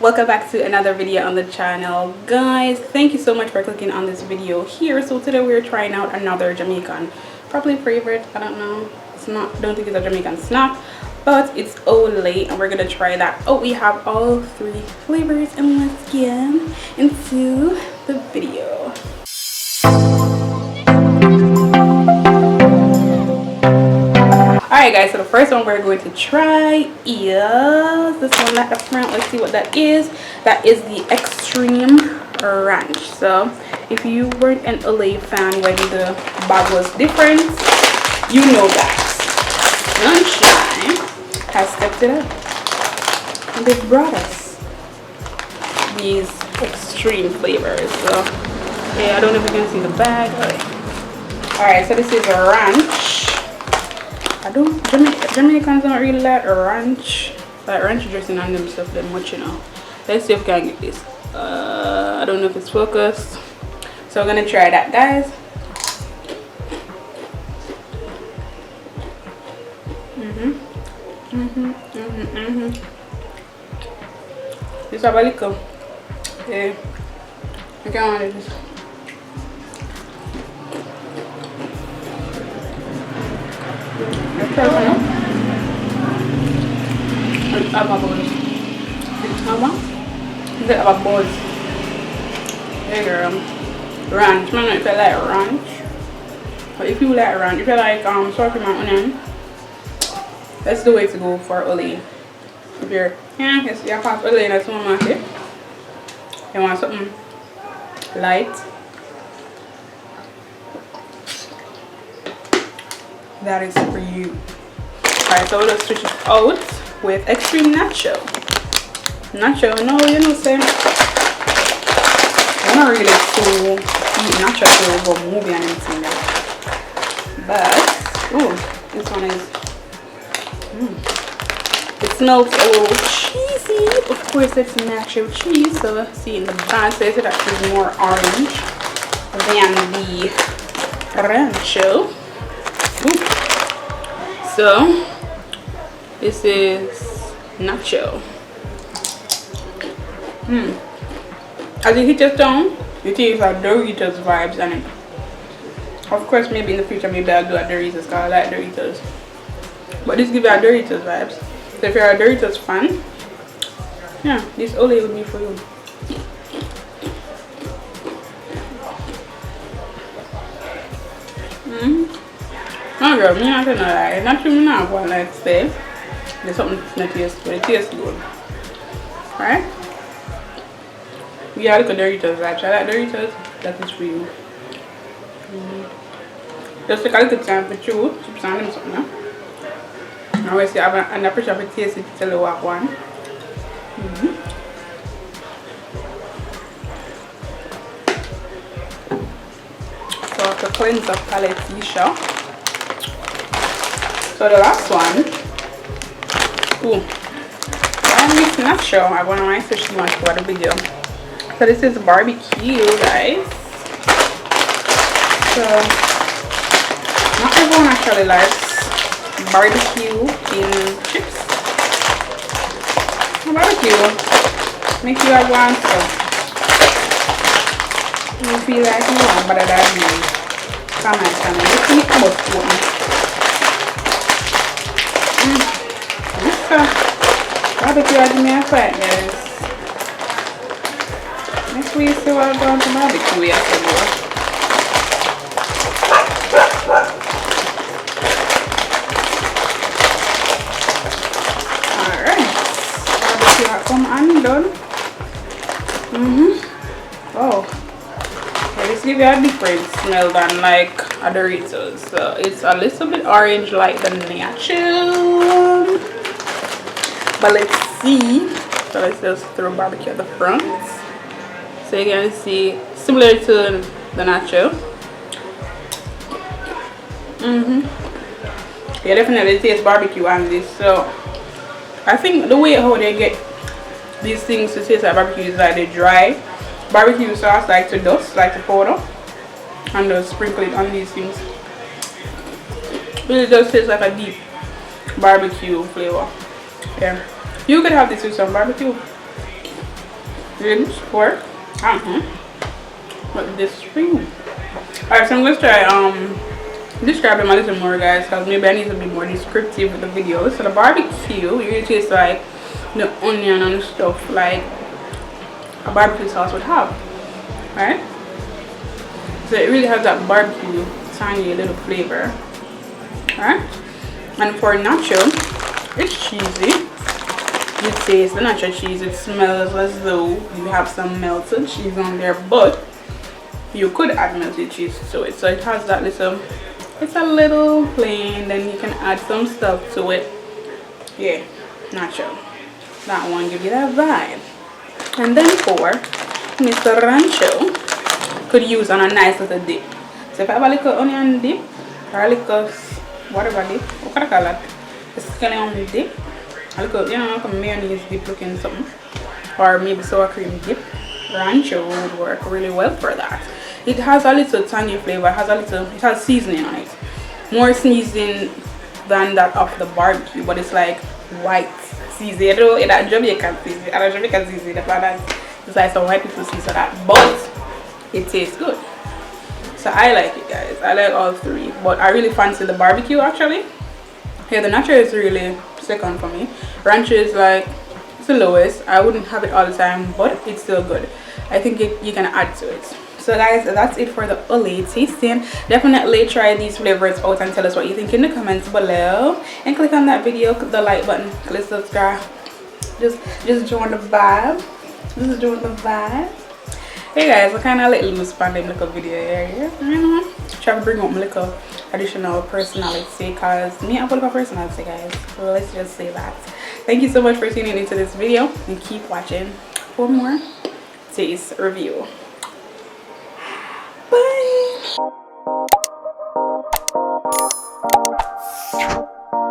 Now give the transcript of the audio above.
Welcome back to another video on the channel, guys. Thank you so much for clicking on this video here. So today we're trying out another Jamaican, probably favorite, I don't know, don't think it's a Jamaican snack, but it's Olay, and we're gonna try that. Oh, we have all three flavors, and let's get into the video. Alright guys, so the first one we're going to try is this one at the front. Let's see what that is. That is the Extreme Ranch. So if you weren't an Olay fan when the bag was different, you know that Sunshine has stepped it up and they've brought us these extreme flavors. So yeah, I don't know if you can see the bag. Alright, so this is a ranch. Jamaicans don't really like ranch dressing on them stuff that much, you know. Let's see if we can get this. I don't know if it's focused, so we're gonna try that, guys. This have a little, yeah. I can't want this. Ranch. I don't know if I like ranch, but if you like ranch, if you like salty and onion, that's the way to go for Olay. If you're yes, you pass Olay in a supermarket, you want something light, that is for you. Alright, so we'll just switch it out with Extreme Nacho. Nacho, no, you know, say I'm not really to eat nacho to go movie and anything like that. But oh, this one is it smells a little cheesy. Of course it's nacho cheese, so see in the bag says it actually more orange than the rancho. So this is nacho. As you hit your tongue, you taste like Doritos vibes on it. Of course, maybe in the future, maybe I'll do a Doritos because I like Doritos. But this gives you a Doritos vibes. So if you're a Doritos fan, yeah, this Olay would be for you. No girl, me not gonna lie. Not true, me not one like say. There's something that's not taste, but it tastes good. Right? Yeah, look at Doritos vibes. I like Doritos. That is for you. Just take a little time for chew. Chips on them something. I always say I have an appreciate for taste it till you walk one. So to cleanse up palate Tisha. So the last one. Ooh. I miss Nacho. I want to my fish much for the video. So this is barbecue, guys. So not everyone actually likes barbecue in chips. Barbecue makes you have one, so you feel like you want better than me. Come on. Let's make a both one. Barbecue has me a fight, guys. Next we see what I'm going to barbecue yesterday. Alright. Barbecue has come undone. Oh. Okay, this gives you a different smell than like a Doritos. So it's a little bit orange like the Nacho. But let's see. So let's just throw barbecue at the front. So you can see similar to the Nacho. Yeah, definitely taste barbecue on this. So I think the way how they get these things to taste like barbecue is like they dry barbecue sauce like to dust, like to powder, and they'll sprinkle it on these things. Really does taste like a deep barbecue flavor. Yeah, you could have this with some barbecue. ribs, pork. But this thing. Alright, so I'm gonna try describe them a little more, guys, because maybe I need to be more descriptive with the video. So the barbecue really tastes like the onion and stuff like a barbecue sauce would have, right? So it really has that barbecue tangy little flavor, right? And for nacho, it's cheesy. You taste the nacho cheese, it smells as though you have some melted cheese on there, but you could add melted cheese to it. So it has that little, it's a little plain, then you can add some stuff to it. Yeah, nacho. That one give you that vibe. And then for Mr. Rancho, could use on a nice little dip. So if I have a little onion dip, or a little whatever dip, what can I call it? A scallion dip. A little, you know, like a mayonnaise dip looking something. Or maybe sour cream dip. Rancho would work really well for that. It has a little tangy flavor, it has seasoning on it. More seasoning than that of the barbecue, but it's like white seasoning. I don't know, it's a Jamaican seasoning. I don't know Jamaican seasoning, it's like some white people season that, but it tastes good. So I like it, guys. I like all three, but I really fancy the barbecue actually. Yeah, the nacho is really second for me. Rancho is like, it's the lowest. I wouldn't have it all the time, but it's still good. I think you can add to it. So guys, that's it for the Ole tasting. Definitely try these flavors out and tell us what you think in the comments below. And click on that video, click the like button, click subscribe. Just join the vibe. Just join the vibe. Hey guys, I kind of let loose on them little video area. You know, try to bring up my little additional personality, because me I'm full of a personality, guys. Let's just say that. Thank you so much for tuning into this video, and keep watching for more taste review. Bye.